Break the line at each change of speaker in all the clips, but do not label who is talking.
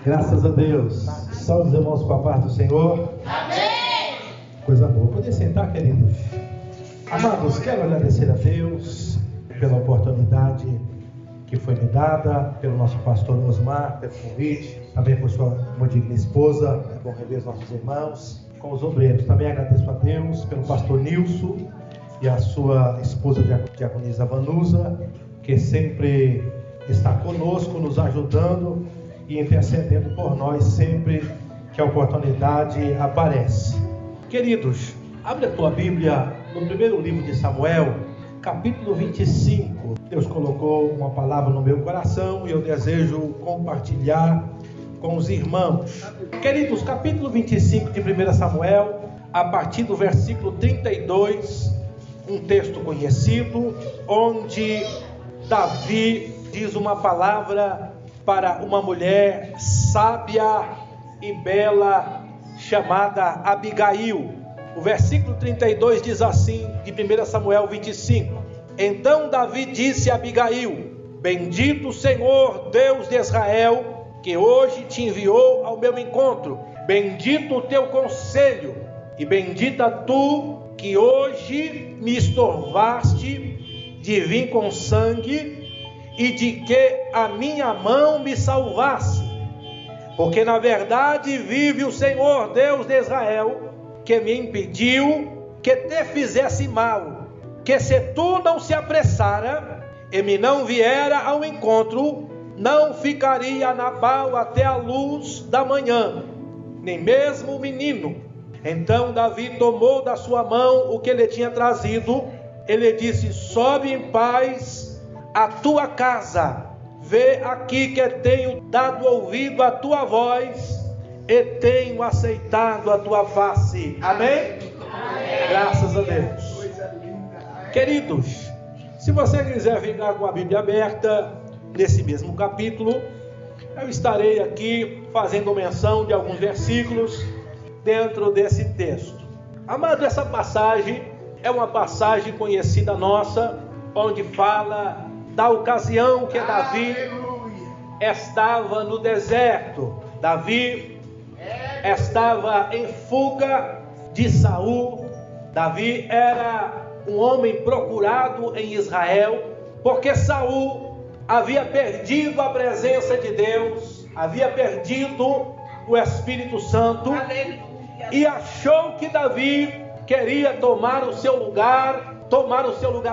Graças a Deus. Salve os irmãos com a paz do Senhor.
Amém.
Coisa boa. Podem sentar, queridos. Amados, quero agradecer a Deus pela oportunidade que foi me dada, pelo nosso pastor Osmar, pelo convite, também por sua muito digna esposa. É bom rever os nossos irmãos com os obreiros. Também agradeço a Deus pelo pastor Nilson e a sua esposa diaconisa Vanusa, que sempre está conosco, nos ajudando e intercedendo por nós sempre que a oportunidade aparece. Queridos, abre a tua Bíblia no primeiro livro de Samuel, capítulo 25. Deus colocou uma palavra no meu coração e eu desejo compartilhar com os irmãos. Queridos, capítulo 25 de 1 Samuel, a partir do versículo 32, um texto conhecido, onde Davi diz uma palavra para uma mulher sábia e bela chamada Abigail. O versículo 32 diz assim, de 1 Samuel 25: Então Davi disse a Abigail: Bendito o Senhor, Deus de Israel, que hoje te enviou ao meu encontro. Bendito o teu conselho, e bendita tu que hoje me estorvaste de vir com sangue, e de que a minha mão me salvasse. Porque na verdade vive o Senhor Deus de Israel, que me impediu que te fizesse mal, que se tu não se apressara e me não viera ao encontro, não ficaria Nabal até a luz da manhã, nem mesmo o menino. Então Davi tomou da sua mão o que ele tinha trazido. Ele disse: sobe em paz a tua casa, vê aqui que tenho dado ouvido à tua voz e tenho aceitado a tua face. Amém? Amém. Graças a Deus. Queridos, se você quiser ficar com a Bíblia aberta nesse mesmo capítulo, eu estarei aqui fazendo menção de alguns versículos dentro desse texto. Amado, essa passagem é uma passagem conhecida nossa, onde fala da ocasião que Davi estava no deserto. Davi estava em fuga de Saul. Davi era um homem procurado em Israel, porque Saul havia perdido a presença de Deus, havia perdido o Espírito Santo, e achou que Davi queria tomar o seu lugar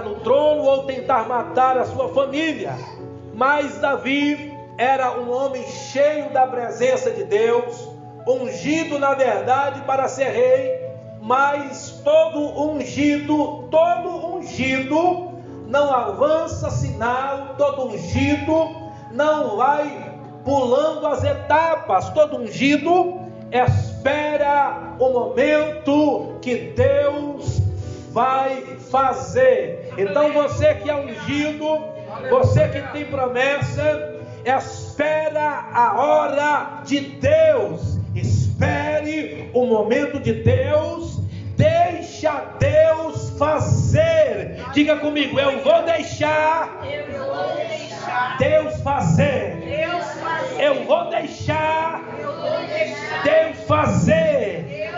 no trono, ou tentar matar a sua família. Mas Davi era um homem cheio da presença de Deus, ungido na verdade para ser rei, mas todo ungido não avança sinal, todo ungido não vai pulando as etapas, todo ungido espera o momento que Deus vai fazer. Então você que é ungido, você que tem promessa, espera a hora de Deus, espere o momento de Deus, deixa Deus fazer. Diga comigo: eu vou deixar Deus fazer. Eu vou deixar Deus fazer.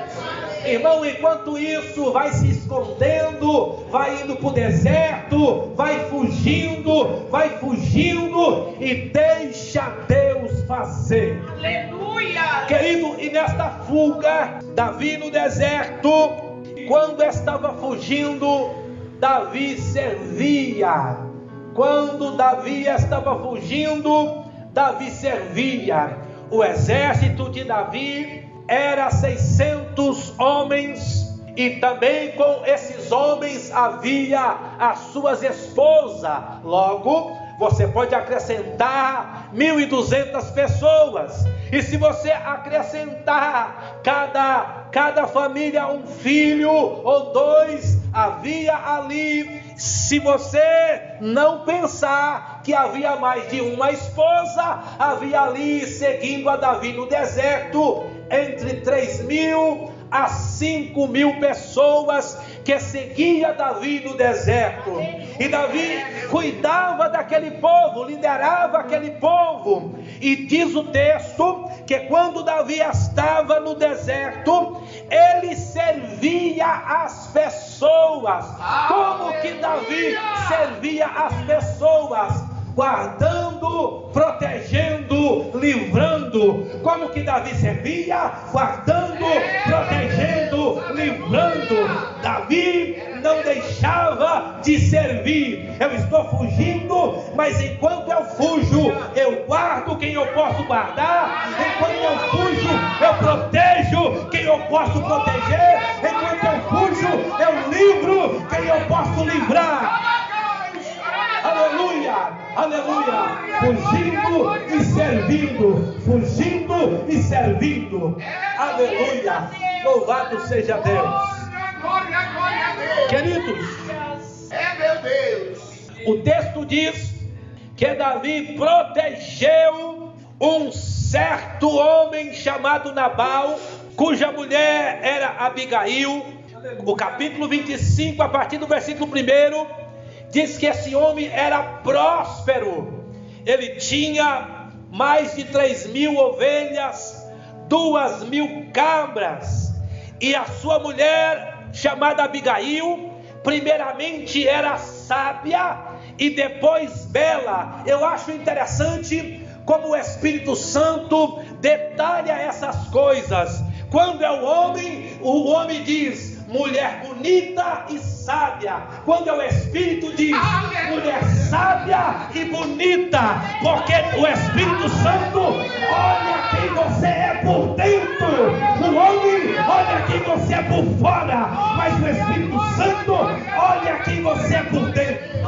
Irmão, enquanto isso vai se escondendo, vai indo para o deserto, vai fugindo e deixa Deus fazer.
Aleluia!
Querido, e nesta fuga, Davi no deserto, quando estava fugindo, Davi servia. Quando Davi estava fugindo, Davi servia. O exército de Davi era 600 homens, e também com esses homens havia as suas esposas. Logo, você pode acrescentar 1.200 pessoas. E se você acrescentar cada família um filho ou dois, havia ali, se você não pensar que havia mais de uma esposa, havia ali seguindo a Davi no deserto entre 3.000 a 5.000 pessoas que seguia Davi no deserto. E Davi cuidava daquele povo, liderava aquele povo. E diz o texto que quando Davi estava no deserto, ele servia as pessoas. Como que Davi servia as pessoas? Guardando, protegendo, livrando. Como que Davi servia? Guardando, protegendo, livrando. Davi não deixava de servir. Eu estou fugindo, mas enquanto eu fujo, eu guardo quem eu posso guardar. Enquanto eu fujo, eu protejo quem eu posso proteger. Enquanto eu fujo, eu livro quem eu posso livrar. Aleluia, aleluia, fugindo e servindo, fugindo e servindo, aleluia, louvado seja Deus. Queridos, meu Deus, o texto diz que Davi protegeu um certo homem chamado Nabal, cuja mulher era Abigail. O capítulo 25, a partir do versículo 1, diz que esse homem era próspero. Ele tinha mais de 3.000 ovelhas, 2.000 cabras. E a sua mulher, chamada Abigail, primeiramente era sábia e depois bela. Eu acho interessante como o Espírito Santo detalha essas coisas. Quando é o homem diz mulher bonita e sábia. Quando é o Espírito diz mulher sábia e bonita, porque o Espírito Santo olha quem você é por dentro. O homem olha quem você é por fora, mas o Espírito Santo olha quem você é por dentro.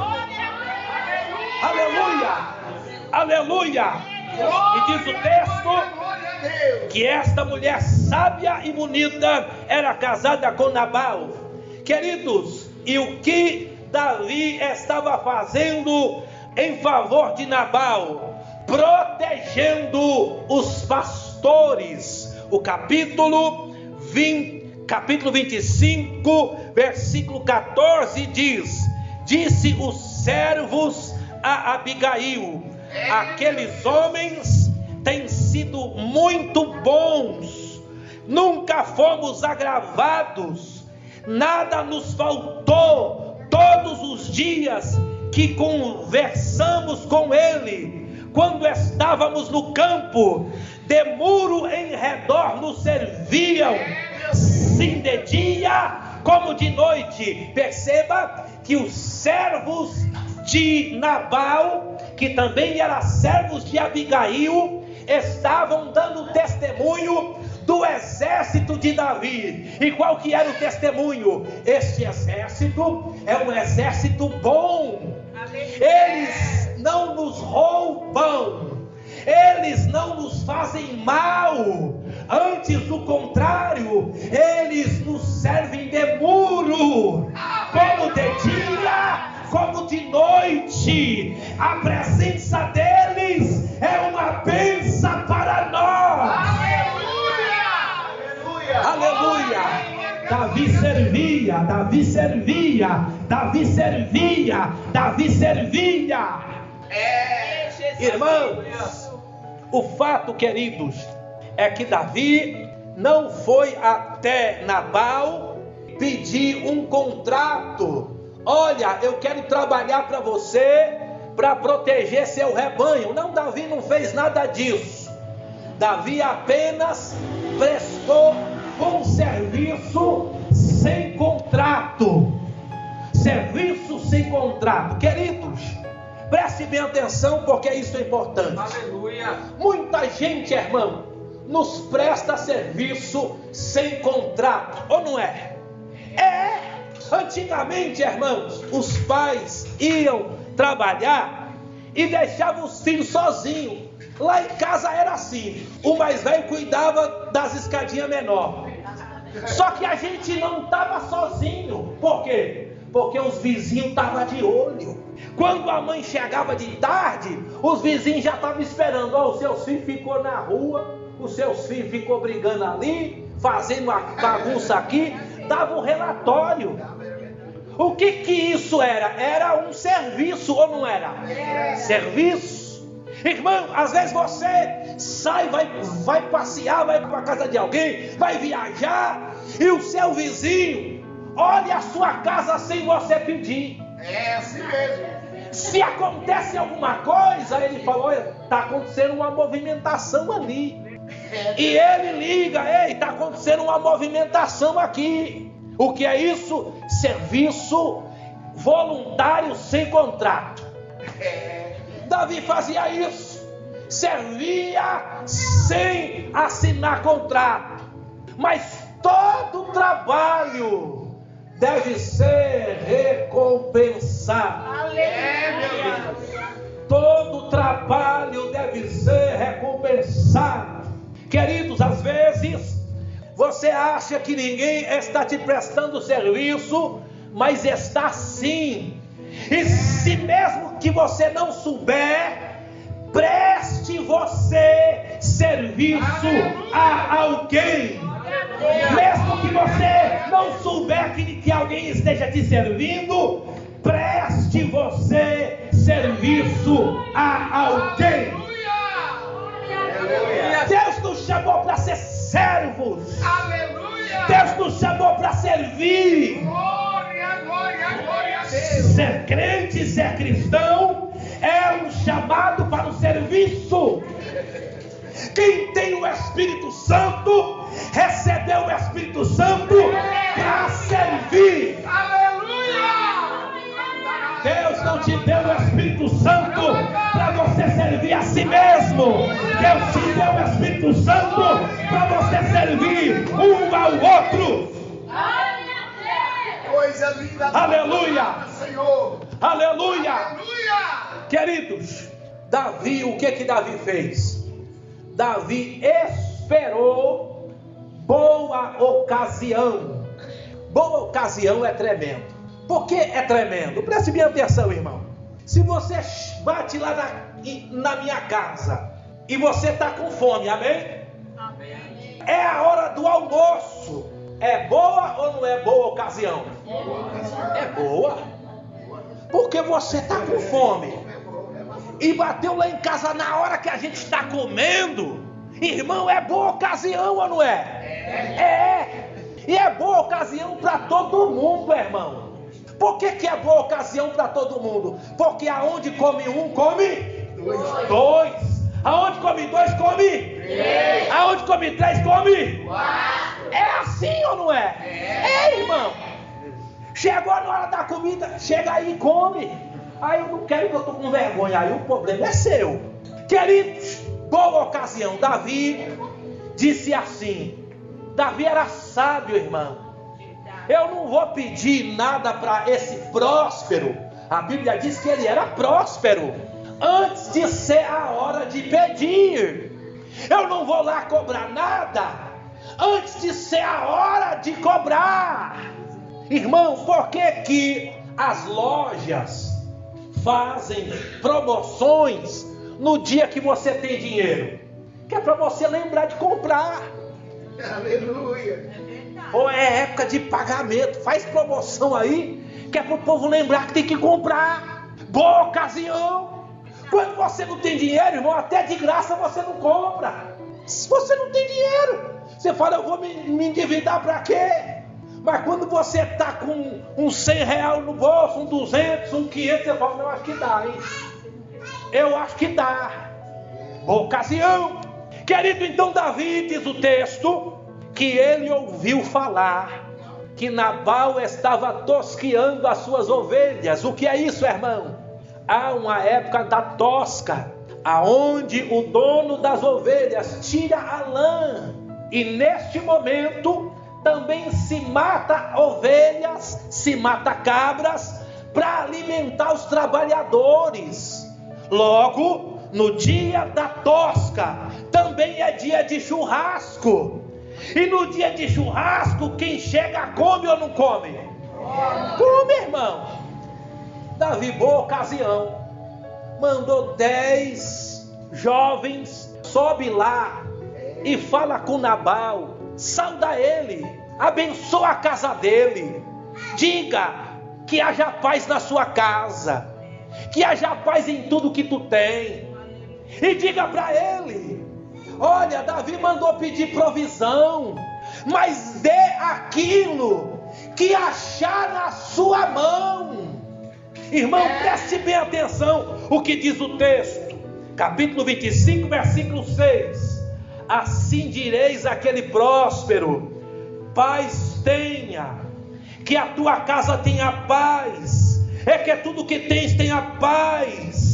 Aleluia, aleluia. E diz o texto que esta mulher sábia e bonita era casada com Nabal. Queridos, e o que Davi estava fazendo em favor de Nabal? Protegendo os pastores. O capítulo 25, versículo 14 diz: disse os servos a Abigail: aqueles homens têm sido muito bons, nunca fomos agravados, nada nos faltou todos os dias que conversamos com ele, quando estávamos no campo, de muro em redor nos serviam, sim de dia como de noite. Perceba que os servos de Nabal, que também eram servos de Abigail, estavam dando testemunho do exército de Davi. E qual que era o testemunho? Este exército é um exército bom. Eles não nos roubam, eles não nos fazem mal, antes do contrário, eles nos servem de muro, como de dia, como de noite. A presença deles é uma bênção para nós. Aleluia, aleluia. Davi servia, Davi servia, Davi servia, Davi servia. Irmãos, o fato, queridos, é que Davi não foi até Nabal pedir um contrato. Olha, eu quero trabalhar para você, para proteger seu rebanho. Não, Davi não fez nada disso. Davi apenas prestou um serviço sem contrato. Serviço sem contrato. Queridos, preste bem atenção, porque isso é importante. Aleluia. Muita gente, irmão, nos presta serviço sem contrato, ou não é? É. Antigamente, irmãos, os pais iam trabalhar e deixavam os filhos sozinhos. Lá em casa era assim: o mais velho cuidava das escadinhas menores. Só que a gente não estava sozinho. Por quê? Porque os vizinhos estavam de olho. Quando a mãe chegava de tarde, os vizinhos já estavam esperando. Ó, os seus filhos ficou na rua, os seus filhos ficou brigando ali, fazendo uma bagunça aqui. Dava um relatório. O que isso era? Era um serviço, ou não era? Serviço. Irmão, às vezes você
sai, vai passear, vai para a casa de alguém, vai viajar, e o seu vizinho olha a sua casa sem você pedir.
É assim mesmo.
Se acontece alguma coisa, ele fala: olha, está acontecendo uma movimentação ali. E ele liga: ei, está acontecendo uma movimentação aqui. O que é isso? Serviço voluntário sem contrato. Davi fazia isso. Servia sem assinar contrato. Mas todo trabalho deve ser recompensado.
Aleluia.
Todo trabalho deve ser recompensado. Queridos, às vezes você acha que ninguém está te prestando serviço, mas está sim. E se mesmo que você não souber, preste você serviço a alguém. Mesmo que você não souber que alguém esteja te servindo, preste você serviço a alguém. Deus nos chamou para ser servos.
Aleluia.
Deus nos chamou para servir.
Glória, glória, glória a Deus.
Ser crente, ser cristão é um chamado para o serviço. Quem tem o Espírito Santo recebeu o Espírito Santo para servir.
Aleluia.
Deus não te deu o Espírito Santo para você servir a si mesmo. Deus te deu o Espírito Santo para você servir um ao outro.
Coisa linda.
Aleluia.
Senhor.
Aleluia.
Aleluia.
Queridos, Davi, o que Davi fez? Davi esperou boa ocasião. Boa ocasião é tremendo. Por que é tremendo? Preste bem atenção, irmão. Se você bate lá na minha casa e você está com fome, amém? Amém. É a hora do almoço. É boa ou não é boa ocasião? É boa. Porque você está com fome e bateu lá em casa na hora que a gente está comendo. Irmão, é boa ocasião ou não é? É. E é boa ocasião para todo mundo, irmão. Por que é boa ocasião para todo mundo? Porque aonde come um, come dois. Aonde come dois, come três. Aonde come três, come quatro. É assim ou não é? É, irmão. Chegou na hora da comida, chega aí e come. Aí eu não quero, que eu estou com vergonha. Aí o problema é seu. Queridos, boa ocasião. Davi disse assim. Davi era sábio, irmão. Eu não vou pedir nada para esse próspero. A Bíblia diz que ele era próspero antes de ser a hora de pedir. Eu não vou lá cobrar nada antes de ser a hora de cobrar. Irmão, por que as lojas fazem promoções no dia que você tem dinheiro? Que é para você lembrar de comprar.
Aleluia.
Ou é época de pagamento, faz promoção aí, que é para o povo lembrar que tem que comprar. Boa ocasião. Quando você não tem dinheiro, irmão, até de graça você não compra. Se você não tem dinheiro, você fala: eu vou me endividar para quê? Mas quando você está com uns 100 reais no bolso, um 200, um 500, você fala: eu acho que dá, hein? Eu acho que dá. Boa ocasião. Querido, então Davi, diz o texto, que ele ouviu falar que Nabal estava tosqueando as suas ovelhas. O que é isso, irmão? Há uma época da tosca, aonde o dono das ovelhas tira a lã, e neste momento também se mata ovelhas, se mata cabras, para alimentar os trabalhadores. Logo, no dia da tosca, também é dia de churrasco. E no dia de churrasco, quem chega come ou não come? Come, irmão. Davi, boa ocasião, mandou 10 jovens, sobe lá e fala com Nabal, sauda ele, abençoa a casa dele, diga que haja paz na sua casa, que haja paz em tudo que tu tem, e diga para ele Olha, Davi mandou pedir provisão, mas dê aquilo que achar na sua mão. Irmão, preste bem atenção o que diz o texto, capítulo 25, versículo 6. Assim direis àquele próspero: paz tenha, que a tua casa tenha paz, é que tudo que tens tenha paz.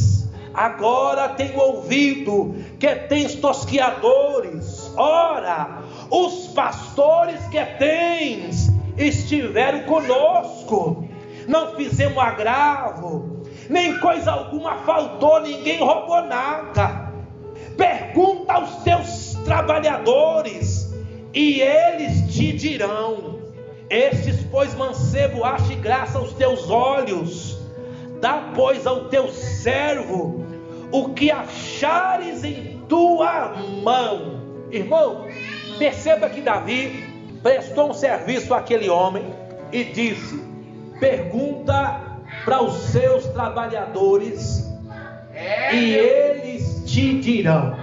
Agora tenho ouvido que tens tosquiadores. Ora, os pastores que tens estiveram conosco, não fizemos agravo, nem coisa alguma faltou, ninguém roubou nada. Pergunta aos teus trabalhadores, e eles te dirão. Estes, pois, mancebo, ache graça aos teus olhos. Dá, pois, ao teu servo o que achares em tua mão. Irmão, perceba que Davi prestou um serviço àquele homem e disse: pergunta para os seus trabalhadores, e eles te dirão.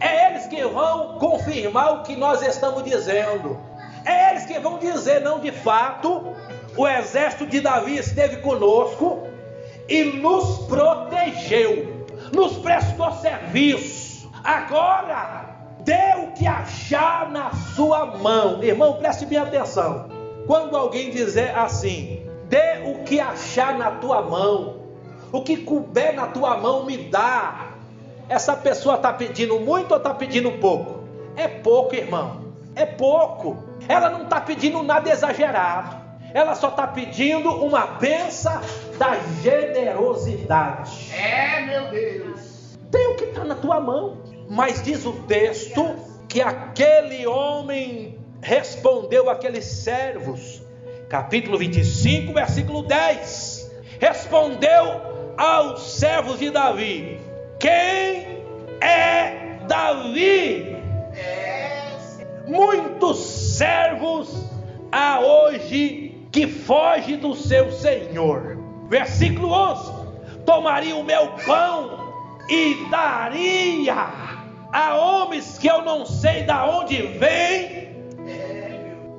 É eles que vão confirmar o que nós estamos dizendo. É eles que vão dizer: não, de fato, o exército de Davi esteve conosco e nos protegeu, nos prestou serviço. Agora, dê o que achar na sua mão. Irmão, preste bem atenção. Quando alguém dizer assim: dê o que achar na tua mão, o que couber na tua mão me dá. Essa pessoa está pedindo muito ou está pedindo pouco? É pouco, irmão, é pouco. Ela não está pedindo nada exagerado, ela só está pedindo uma bênção da generosidade.
Meu Deus.
Tem o que está na tua mão. Mas diz o texto que aquele homem respondeu àqueles servos, capítulo 25, versículo 10. Respondeu aos servos de Davi: quem é Davi? Muitos servos há hoje que fogem do seu senhor. Versículo 11: tomaria o meu pão e daria a homens que eu não sei de onde vem.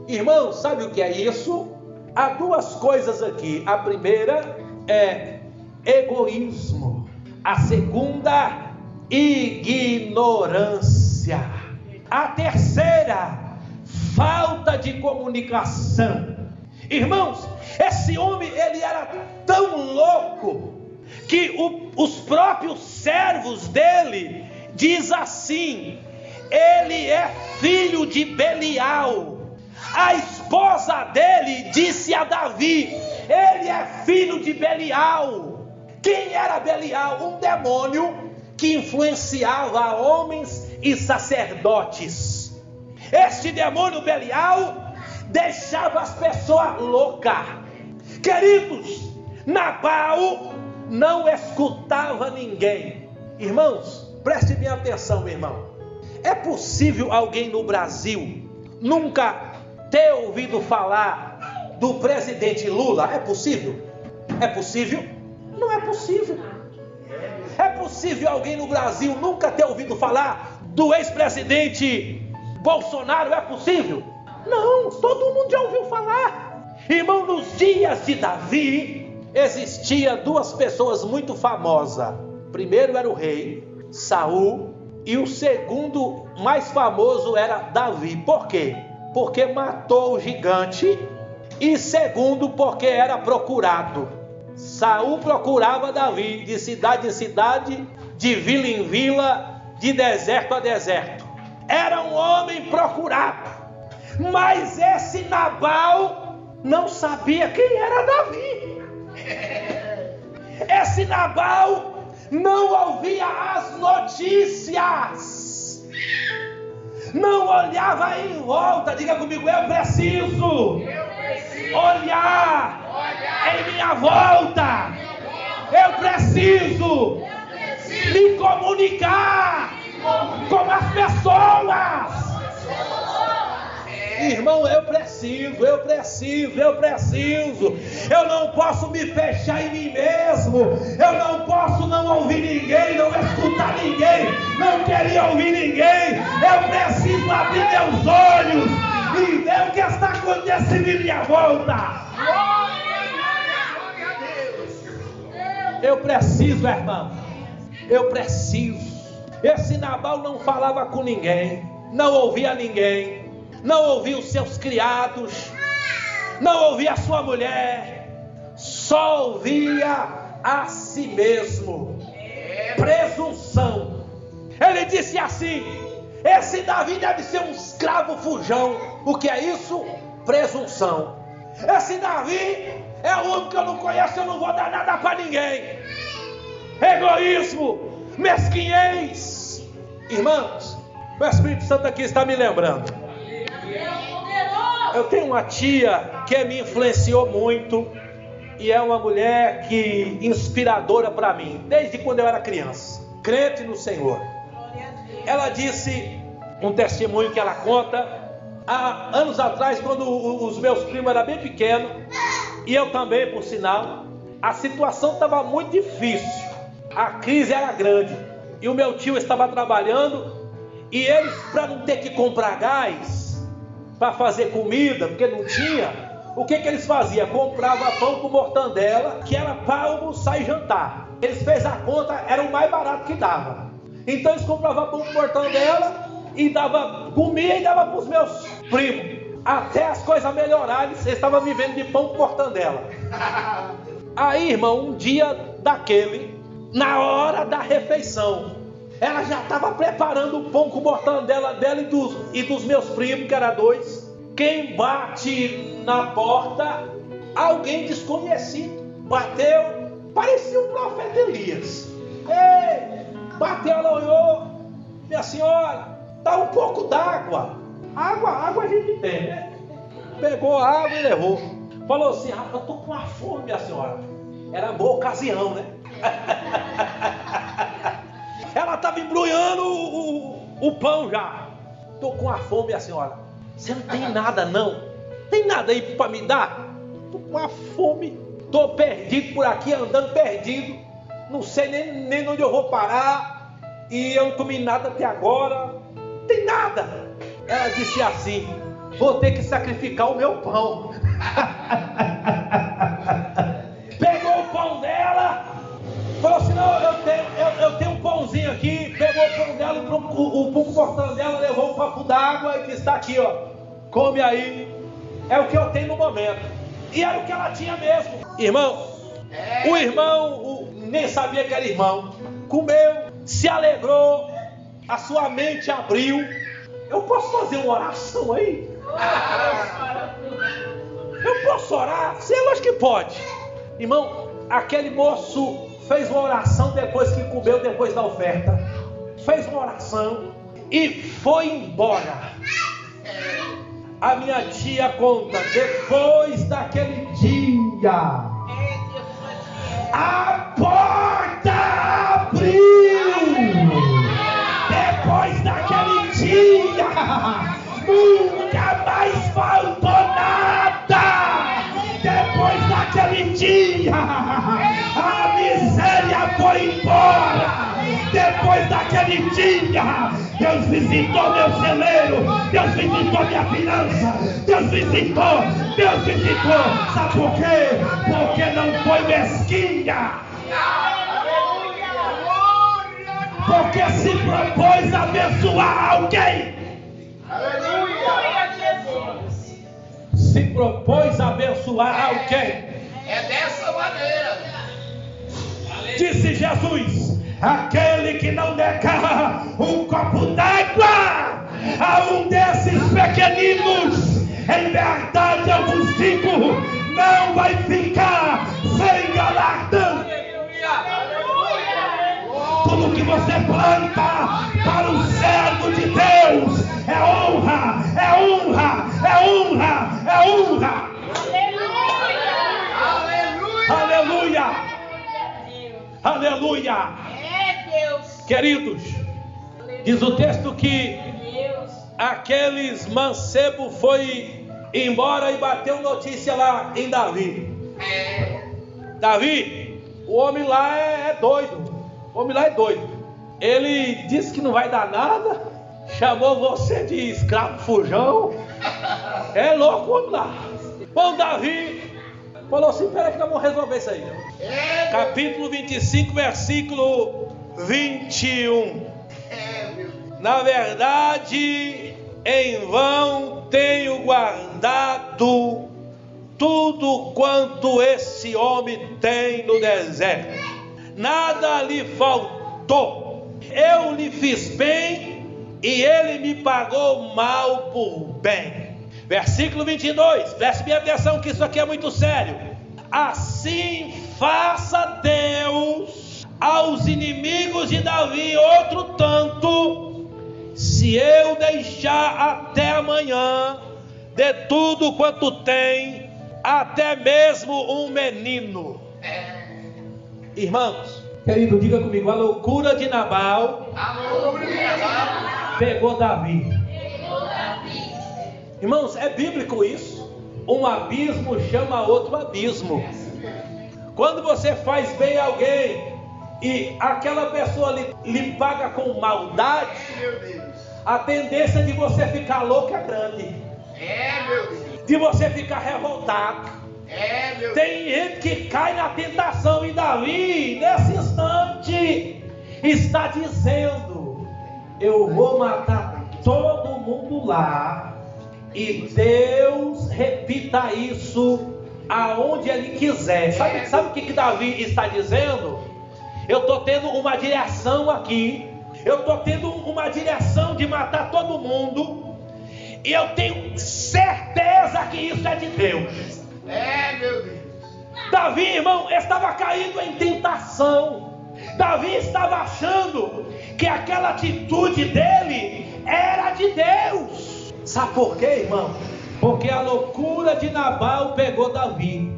Irmão, sabe o que é isso? Há duas coisas aqui. A primeira é egoísmo, a segunda, ignorância, a terceira, falta de comunicação. Irmãos, esse homem, ele era tão louco que os próprios servos dele diz assim: ele é filho de Belial. A esposa dele disse a Davi: ele é filho de Belial. Quem era Belial? Um demônio que influenciava homens e sacerdotes. Este demônio Belial deixava as pessoas loucas. Queridos, Nabal não escutava ninguém. Irmãos, preste bem atenção, meu irmão. É possível alguém no Brasil nunca ter ouvido falar do presidente Lula? É possível? É possível? Não é possível. É possível alguém no Brasil nunca ter ouvido falar do ex-presidente Bolsonaro? É possível? Não, todo mundo já ouviu falar. Irmão, nos dias de Davi existia duas pessoas muito famosas. Primeiro era o rei Saul, e o segundo mais famoso era Davi. Por quê? Porque matou o gigante, e segundo, porque era procurado. Saul procurava Davi de cidade em cidade, de vila em vila, de deserto a deserto. Era um homem procurado. Mas esse Nabal não sabia quem era Davi. Esse Nabal não ouvia as notícias, não olhava em volta. Diga comigo: eu preciso olhar em minha volta. Eu preciso me comunicar com as pessoas. Irmão, eu preciso preciso. Eu não posso me fechar em mim mesmo. Eu não posso não ouvir ninguém, não escutar ninguém, não querer ouvir ninguém. Eu preciso abrir meus olhos e ver o que está acontecendo em minha volta. Eu preciso, irmão. Eu preciso. Esse Nabal não falava com ninguém, não ouvia ninguém, não ouvia os seus criados, não ouvia a sua mulher, só ouvia a si mesmo. Presunção. Ele disse assim: esse Davi deve ser um escravo fujão. O que é isso? Presunção. Esse Davi é o único que eu não conheço, eu não vou dar nada para ninguém. Egoísmo, mesquinhez. Irmãos, o Espírito Santo aqui está me lembrando. Eu tenho uma tia que me influenciou muito e é uma mulher que inspiradora para mim, desde quando eu era criança, crente no Senhor. Ela disse, um testemunho que ela conta, há anos atrás, quando os meus primos eram bem pequenos, e eu também, por sinal, a situação estava muito difícil, a crise era grande, e o meu tio estava trabalhando, e eles, para não ter que comprar gás, para fazer comida, porque não tinha, o que eles faziam? Comprava pão com mortandela, que era para almoçar e jantar. Eles fez a conta, era o mais barato que dava. Então eles compravam pão com mortandela e comia e dava para os meus primos. Até as coisas melhorarem, eles estavam vivendo de pão com mortandela. Aí, irmão, um dia daquele, na hora da refeição, ela já estava preparando o pão com mortandela dela e dos meus primos, que eram 2. Quem bate na porta, alguém desconhecido. Bateu, parecia um profeta Elias. Ei, bateu, ela olhou, minha senhora, dá um pouco d'água. Água a gente tem, né? Pegou a água e levou. Falou assim: eu estou com uma fome, minha senhora. Era boa ocasião, né? Ela estava embrulhando o pão já. Estou com uma fome, minha senhora. Você não tem nada, não? Tem nada aí para me dar? Estou com uma fome. Estou perdido por aqui, andando perdido. Não sei nem onde eu vou parar. E eu não comi nada até agora. Não tem nada. Ela disse assim: vou ter que sacrificar o meu pão. Pegou o pão dela, falou assim: não, eu tenho um pãozinho aqui. Pegou o pão dela, o pão cortando dela, levou um copo d'água e disse: tá aqui, ó, come aí. É o que eu tenho no momento. E era o que ela tinha mesmo. Irmão, o irmão nem sabia que era irmão. Comeu, se alegrou, a sua mente abriu. Eu posso fazer uma oração aí? Eu posso orar? Você lógico que pode. Irmão, aquele moço fez uma oração depois que comeu, depois da oferta. Fez uma oração e foi embora. A minha tia conta, depois daquele dia, a porta abriu. Depois daquele dia, nunca mais faltou nada. Depois daquele dia, a miséria foi embora. Depois daquele dia, Deus visitou meu celeiro, Deus visitou minha finança, Deus visitou. Sabe por quê? Porque não foi mesquinha. Porque se propôs a abençoar alguém. Se propôs a abençoar alguém.
É dessa maneira.
Disse Jesus: aquele que não negar um copo d'água a um desses pequeninos, em verdade eu vos digo, não vai ficar sem galardão. Tudo que você planta para o servo de Deus é honra, é honra, é honra, é honra. Aleluia! Aleluia! Aleluia! Queridos, diz o texto que aqueles mancebo foi embora e bateu notícia lá em Davi. Davi, o homem lá é doido. O homem lá é doido. Ele disse que não vai dar nada. Chamou você de escravo fujão. É louco o homem lá. Bom, Davi falou assim: peraí que nós vamos resolver isso aí. Capítulo 25, versículo 21. Na verdade, em vão tenho guardado tudo quanto esse homem tem no deserto. Nada lhe faltou. Eu lhe fiz bem e ele me pagou mal por bem. Versículo 22. Preste bem atenção que isso aqui é muito sério. Assim faça Deus aos inimigos de Davi outro tanto, se eu deixar até amanhã de tudo quanto tem, até mesmo um menino. Irmãos, querido, diga comigo: a loucura de Nabal pegou Davi. Irmãos, é bíblico isso. Um abismo chama outro abismo. Quando você faz bem a alguém e aquela pessoa lhe paga com maldade, a tendência de você ficar louco é grande. De você ficar revoltado. Tem gente que cai na tentação, e Davi, nesse instante, está dizendo: eu vou matar todo mundo lá, e Deus repita isso aonde Ele quiser. Sabe o que Davi está dizendo? Eu estou tendo uma direção aqui, eu estou tendo uma direção de matar todo mundo, e eu tenho certeza que isso é de Deus.
Meu Deus.
Davi, irmão, estava caindo em tentação. Davi estava achando que aquela atitude dele era de Deus. Sabe por quê, irmão? Porque a loucura de Nabal pegou Davi.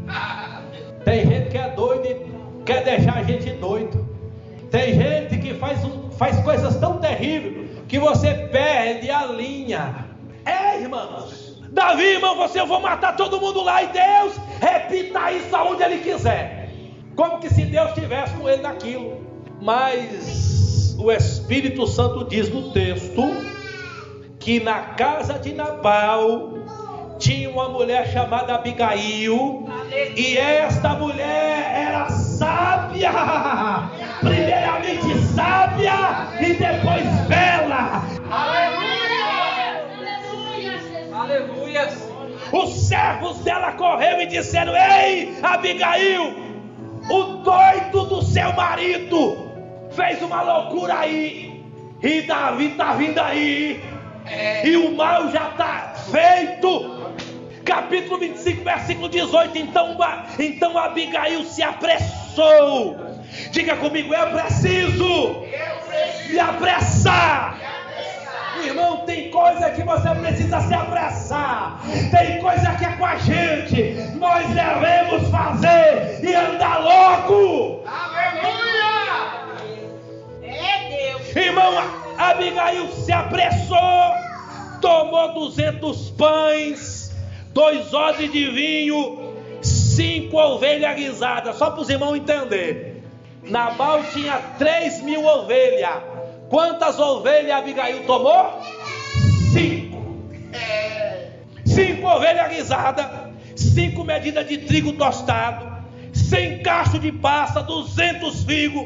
Tem gente que é doido e quer deixar a gente doido. Tem gente que faz coisas tão terríveis que você perde a linha. Irmãos, Davi, irmão, eu vou matar todo mundo lá, e Deus repita isso aonde Ele quiser. Como que se Deus estivesse com ele naquilo. Mas o Espírito Santo diz no texto que na casa de Nabal tinha uma mulher chamada Abigail, e esta mulher era sábia, primeiramente sábia e depois bela.
Aleluia.
Os servos dela correram e disseram: ei, Abigail, o doido do seu marido fez uma loucura aí, e Davi está vindo aí, e o mal já está feito. Capítulo 25, versículo 18. Então Abigail se apressou. Diga comigo: eu preciso me apressar. Irmão, tem coisa que você precisa se apressar. Tem coisa que é com a gente. Nós devemos fazer e andar louco.
Aleluia. Deus.
Irmão, Abigail se apressou, tomou 200 pães, 2 odres de vinho, 5 ovelhas guisadas. Só para os irmãos entenderem. Nabal tinha 3.000 ovelhas. Quantas ovelhas Abigail tomou? 5. 5 ovelhas guisadas, 5 medidas de trigo tostado, 100 cachos de passa, 200 figos.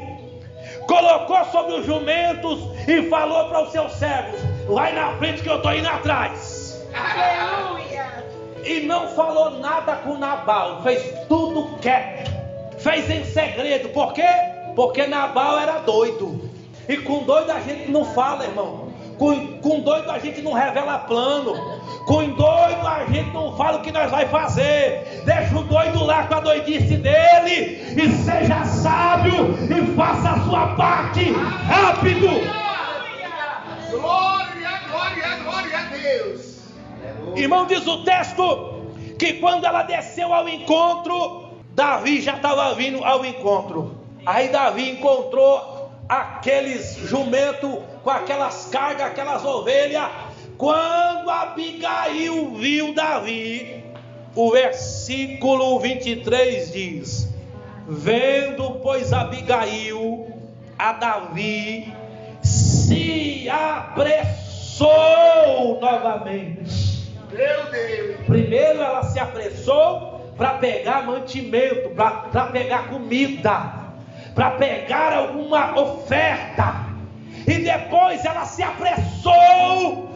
Colocou sobre os jumentos e falou para os seus servos: vai na frente que eu estou indo atrás.
Aleluia.
E não falou nada com Nabal, fez tudo quieto, fez em segredo. Por quê? Porque Nabal era doido. E com doido a gente não fala, irmão. Com doido a gente não revela plano. Com doido a gente não fala o que nós vai fazer. Deixa o doido lá com a doidice dele, e seja sábio e faça a sua parte rápido.
Glória a Deus.
Irmão, diz o texto que quando ela desceu ao encontro, Davi já estava vindo ao encontro. Aí Davi encontrou aqueles jumentos com aquelas cargas, aquelas ovelhas, Quando Abigail viu Davi, o versículo 23 diz: vendo, pois, Abigail a Davi, se apressou novamente.
Meu Deus.
Primeiro ela se apressou para pegar mantimento, para pegar comida, para pegar alguma oferta. E depois ela se apressou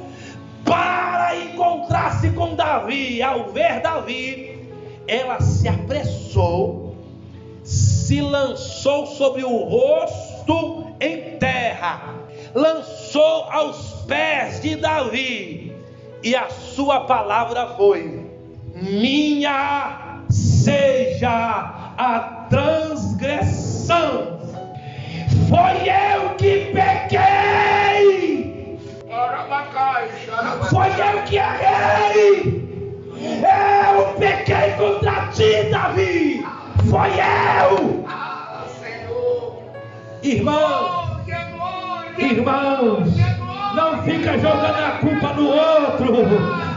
para encontrar-se com Davi. Ao ver Davi, ela se apressou, se lançou sobre o rosto em terra, lançou aos pés de Davi, e a sua palavra foi: minha seja a transgressão, foi eu que pequei, foi eu que errei, eu pequei contra ti, Davi, foi eu.
Senhor.
Irmãos, não fica jogando a culpa no outro,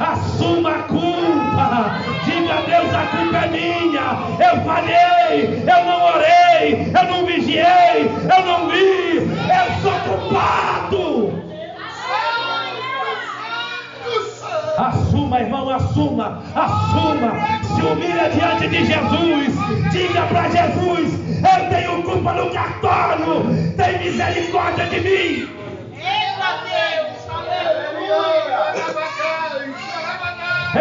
assuma a culpa, diga a Deus: a culpa é minha, eu falhei, eu não orei, eu não vigiei, eu não vi, eu sou culpado. Assuma, irmão, assuma, se humilha diante de Jesus, diga para Jesus: eu tenho culpa no cartório, tem misericórdia de mim.
Eita Deus, aleluia.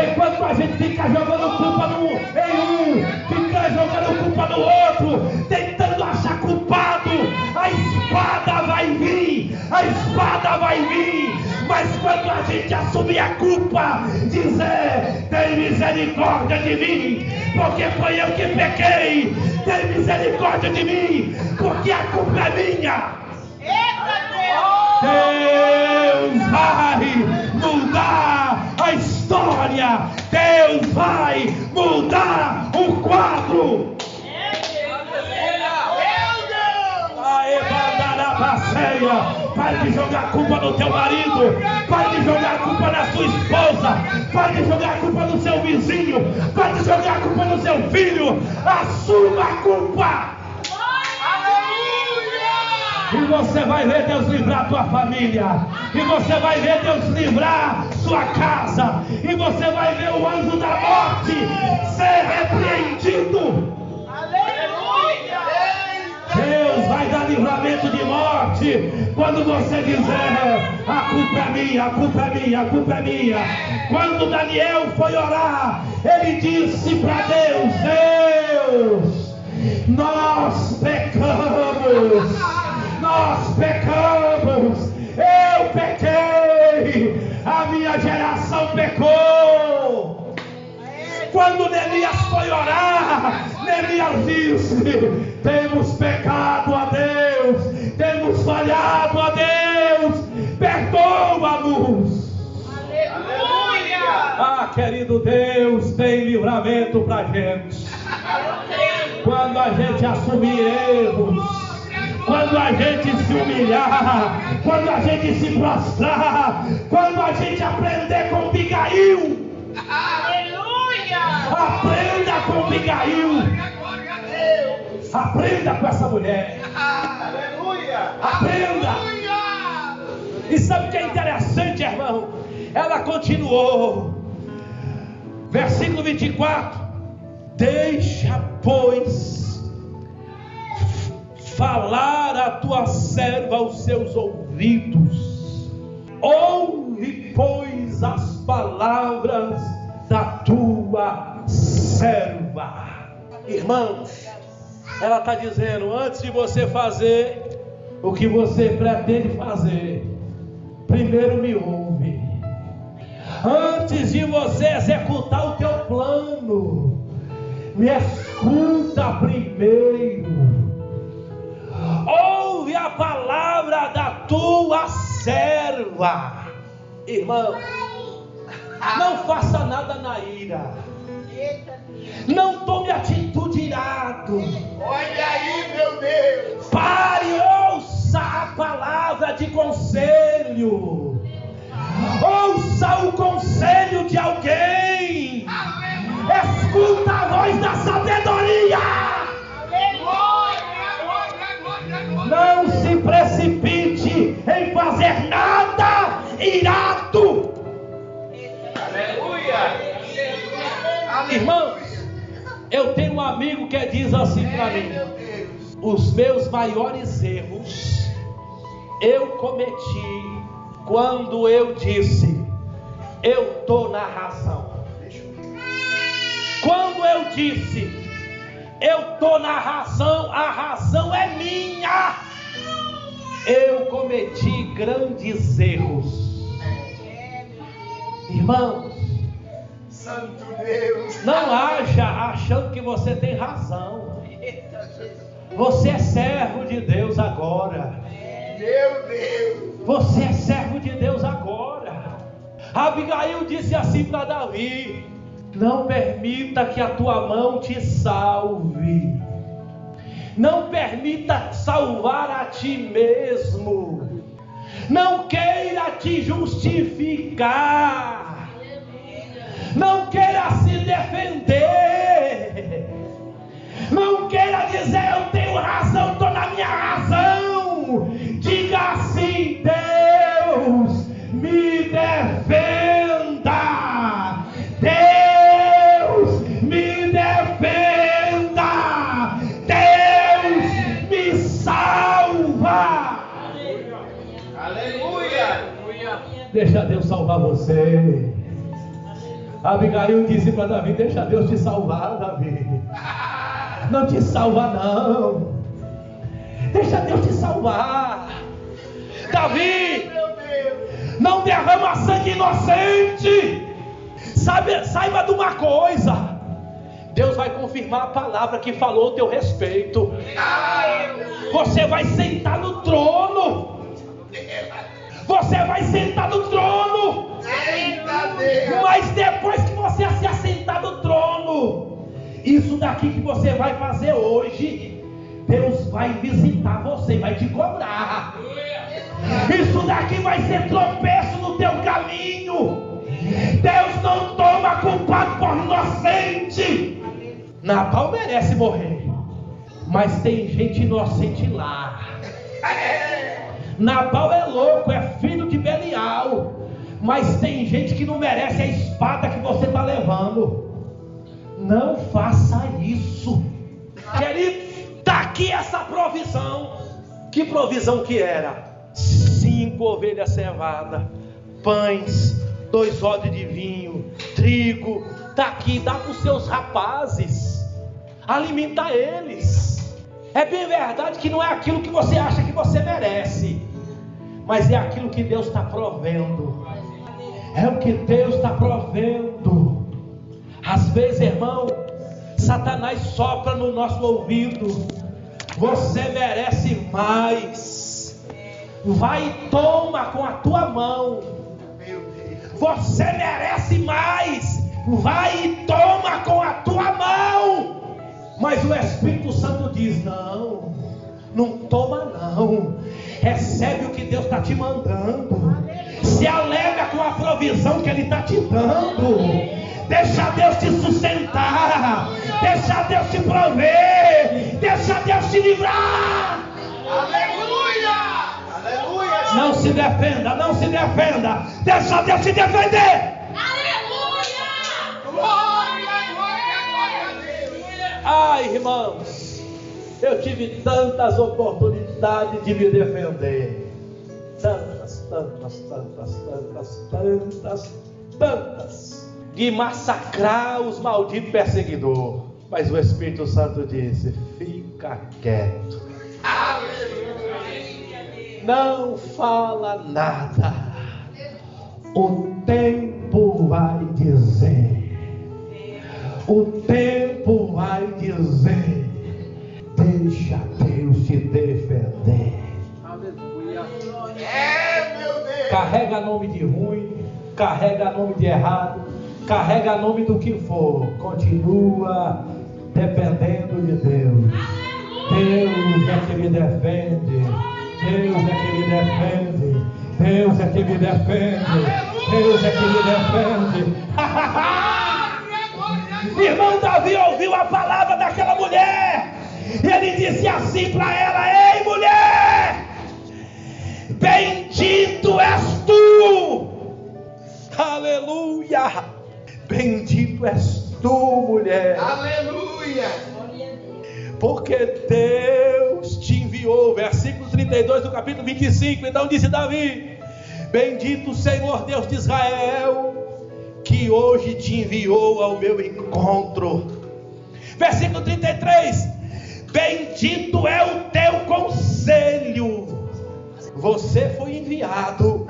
Enquanto a gente fica jogando culpa em um, fica jogando culpa no outro, tentando achar culpado, a espada vai vir, mas quando a gente assumir a culpa, dizer: tem misericórdia de mim, porque foi eu que pequei, tem misericórdia de mim, porque a culpa é minha.
Eita
Deus vai mudar a história, Deus vai mudar o quadro. Pare de jogar culpa no teu marido, pare de jogar culpa na sua esposa, pare de jogar culpa no seu vizinho, pare de jogar culpa no seu filho. Assuma a culpa. E você vai ver Deus livrar tua família, e você vai ver Deus livrar sua casa, e você vai ver o anjo da morte ser repreendido. Deus vai dar livramento de morte quando você dizer: a culpa é minha, a culpa é minha, a culpa é minha. Quando Daniel foi orar, ele disse para Deus: Deus, nós pecamos, eu pequei, a minha geração pecou. Quando Neemias foi orar, Neemias disse: temos pecado a Deus, temos falhado a Deus, perdoa-nos.
Aleluia.
Ah, querido Deus, tem livramento pra gente. Quando a gente assumir erros, quando a gente se humilhar, quando a gente se prostrar, quando a gente aprender com Abigail.
Aleluia.
Aprenda com Abigail. Aprenda com essa mulher.
Aleluia.
Aprenda. E sabe o que é interessante, irmão? Ela continuou. Versículo 24. Deixa, pois, falar a tua serva aos seus ouvidos. Ouve, pois, as palavras da tua serva. Irmãos, ela está dizendo: antes de você fazer o que você pretende fazer, primeiro me ouve. Antes de você executar o teu plano, me escuta primeiro. Ouve a palavra da tua serva. Irmão, não faça nada na ira, não tome atitude irado.
Olha aí, meu Deus.
Pare, ouça a palavra de conselho, ouça escuta a voz da sabedoria. Não se precipite em fazer nada irado.
Aleluia.
Irmãos, eu tenho um amigo que diz assim para mim: os meus maiores erros eu cometi quando eu disse, eu estou na razão. Quando eu disse, eu estou na razão, a razão é minha, eu cometi grandes erros. Irmãos,
Santo Deus.
não haja achando que você tem razão. Você é servo de Deus agora.
Meu Deus.
Você é servo de Deus agora. Abigail disse assim para Davi: não permita que a tua mão te salve. Não permita salvar a ti mesmo. Não queira te justificar. Não queira se defender. Não queira dizer eu tenho razão, estou na minha razão. Diga assim: Deus me defenda. Deus me defenda. Deus me salva.
Aleluia.
Deixa Deus salvar você. Abigail disse para Davi: deixa Deus te salvar, Davi. Não te salva não. Deixa Deus te salvar. Davi, não derrama sangue inocente. Saiba de uma coisa: Deus vai confirmar a palavra que falou a teu respeito. Você vai sentar no trono. Você vai sentar no trono. Mas depois que você se assentar no trono, isso daqui que você vai fazer hoje, Deus vai visitar você, vai te cobrar. Isso daqui vai ser tropeço no teu caminho. Deus não toma culpado por inocente. Nabal merece morrer, mas tem gente inocente lá. Nabal é louco, é filho de Belial, mas tem gente que não merece a espada que você está levando. Não faça isso, querido. Está aqui essa provisão. Que provisão que era? 5 ovelhas cevadas, pães, 2 odres de vinho, trigo. Está aqui, dá para os seus rapazes, alimenta eles. É bem verdade que não é aquilo que você acha que você merece, mas é aquilo que Deus está provendo. É o que Deus está provendo. Às vezes, irmão, Satanás sopra no nosso ouvido: você merece mais. Vai e toma com a tua mão. Você merece mais. Vai e toma com a tua mão. Mas o Espírito Santo diz: não, não toma não. Recebe o que Deus está te mandando. Se alegra com a provisão que Ele está te dando. Deixa Deus te sustentar. Deixa Deus te prover. Deixa Deus te livrar.
Aleluia. Aleluia.
Não se defenda, não se defenda. Deixa Deus te defender.
Aleluia. Glória, glória, glória a Deus.
Ai, irmãos, eu tive tantas oportunidades de me defender. Tantas. De massacrar os malditos perseguidores. Mas o Espírito Santo disse: fica quieto. Não fala nada. O tempo vai dizer. O tempo vai dizer. Deixa Deus te defender.
É, meu Deus.
Carrega nome de ruim, carrega nome de errado, carrega nome do que for, continua dependendo de Deus. Deus é que me defende. Deus é que me defende. Deus é que me defende. Deus é que me defende. Irmão disse assim para ela: ei, mulher, bendito és tu. Aleluia. Bendito és tu, mulher.
Aleluia.
Porque Deus te enviou. Versículo 32 do capítulo 25. Então disse Davi: bendito o Senhor Deus de Israel, que hoje te enviou ao meu encontro. Versículo 33: bendito é o teu conselho. Você foi enviado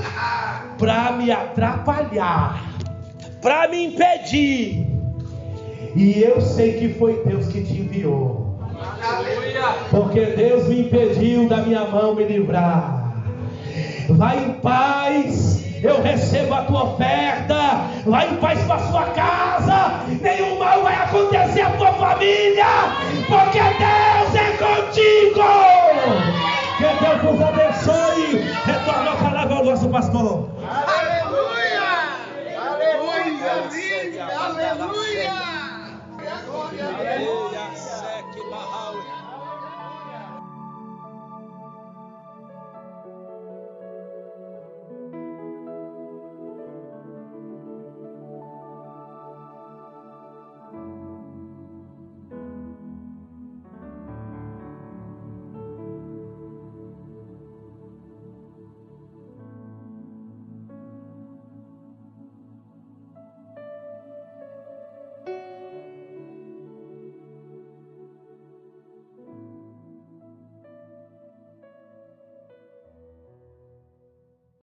para me atrapalhar, para me impedir, e eu sei que foi Deus que te enviou.
Aleluia.
Porque Deus me impediu da minha mão me livrar. Vai em paz, eu recebo a tua oferta. Vai em paz para a sua casa, nenhum mal vai acontecer à tua família,